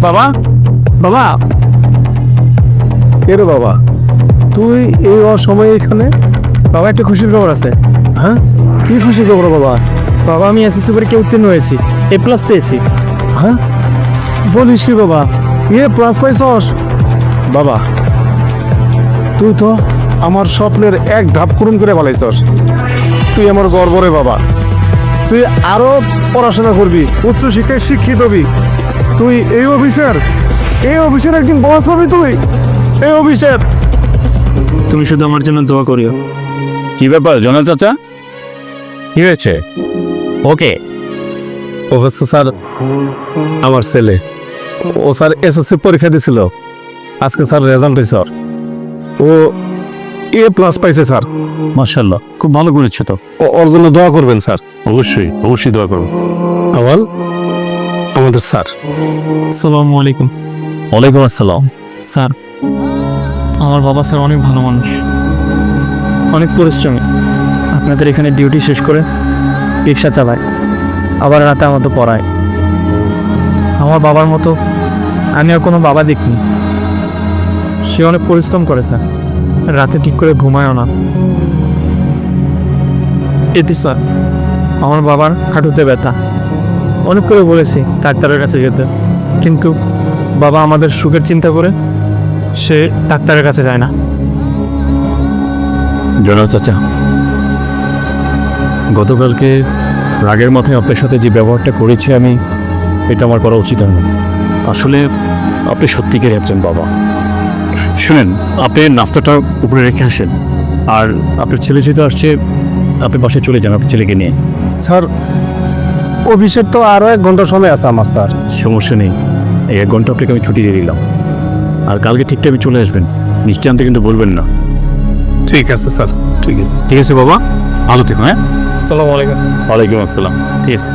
বাবা, বাবা, কে রে বাবা, তুই এই অসময়ে এখানে? বাবা একটা খুশির খবর আছে। হ্যাঁ, কি খুশি খবর বাবা? বাবা আমি এসএসসি পরীক্ষায় উত্তীর্ণ হয়েছি, A+ পেয়েছি। হ্যাঁ, বলিস কি বাবা, প্লাস পাইছস? বাবা, তুই তো আমার স্বপ্নের এক ধাপ পূরণ করে বলাইছস। তুই আমার গর্ব রে বাবা। তুই আরো পড়াশোনা করবি, উচ্চ শিক্ষায় শিক্ষিত হবি। তুই এই অফিসের একদিন বস হবি। তুই এই অফিসের। তুমি শুধু আমার জন্য দোয়া করিও। কি ব্যাপার জনা চাচা, কি হয়েছে? ওকে, ও হচ্ছে স্যার আমার ছেলে। ও স্যার এসএসসি পরীক্ষা দিছিল, আজকে স্যার রেজাল্ট হয়েছে। ও A+ পাইছে স্যার। মাশাআল্লাহ, খুব ভালো করেছো তো। ওর জন্য দোয়া করবেন স্যার। অবশ্যই অবশ্যই দোয়া করবো। আওয়াল আমাদের স্যার। আসসালামু আলাইকুম। ওয়ালাইকুম আসসালাম। স্যার, আমার বাবা স্যার অনেক ভালো মানুষ, অনেক পরিশ্রমী। আপনাদের এখানে ডিউটি শেষ করে রিক্সা চালায়, আবার রাতে আমাদের পড়ায়। আমার বাবার মতো আমি আর কোনো বাবা দেখিনি। সে অনেক পরিশ্রম করে স্যার, রাতে ঠিক করে ঘুমায়ও না। এতে স্যার আমার বাবার হাঁটুতে ব্যথা, অনেক করে বলেছি ডাক্তারের কাছে যেতে, কিন্তু বাবা আমাদের সুখের চিন্তা করে সে ডাক্তারের কাছে যায় না। জনা চাচা, গতকালকে রাগের মাথায় আপনার সাথে যে ব্যবহারটা করেছি আমি, এটা আমার করা উচিত হয় না। আসলে আপনি সত্যিকারই একজন বাবা। শুনেন, আপনি নাস্তাটা উপরে রেখে আসেন, আর আপনার ছেলে যেহেতু আসছে, আপনি বাসায় চলে যান আপনার ছেলেকে নিয়ে। স্যার অফিসের তো আরো 1 ঘন্টা সময় আছে আমার স্যার। সমস্যা নেই, এই 1 ঘন্টা আপনাকে আমি ছুটি দিয়ে দিলাম, আর কালকে ঠিক টাইমে চলে আসবেন। মিষ্টি আনতে কিন্তু বলবেন না। ঠিক আছে স্যার। ঠিক আছে, ঠিক আছে বাবা, ভালো থেকো। হ্যাঁ, আসসালামু আলাইকুম। ওয়ালাইকুম আসসালাম। ঠিক আছে।